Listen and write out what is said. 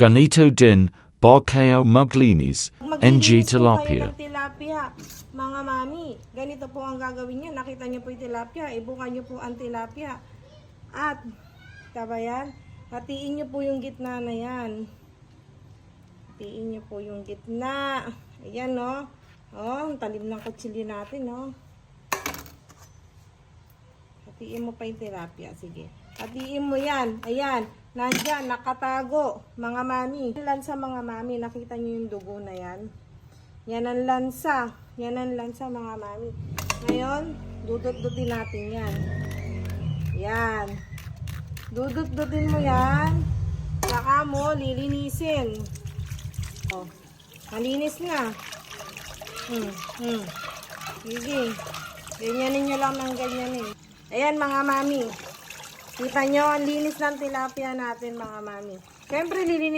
Ganito din ba kayo maglinis NG Maglilinis po kayo tilapia? ng tilapia, mga mami. Ganito po ang gagawin nyo. Nakita nyo po yung tilapia. Ibukan nyo po ang tilapia. At, taba yan? Hatiin nyo po yung gitna na yan. Hatiin nyo po yung gitna. Ayan, no? Oh, ang talim ng kutsilyo natin, no? Hatiin mo pa yung tilapia. Sige. Hatiin mo yan. Ayan. Nandyan, nakatago, mga mami. Lansa, mga mami. Nakita nyo yung dugo na yan? Yan ang lansa. Yan ang lansa, mga mami. Ngayon, dudut-dutin natin yan. Yan. Dudut-dutin mo yan. Saka mo lilinisin. Oh, malinis na. Sige. Ganyanin nyo lang ng ganyan eh. Ayan, mga mami. Kita nyo, ang linis ng tilapia natin, mga mami. Siyempre, lilinis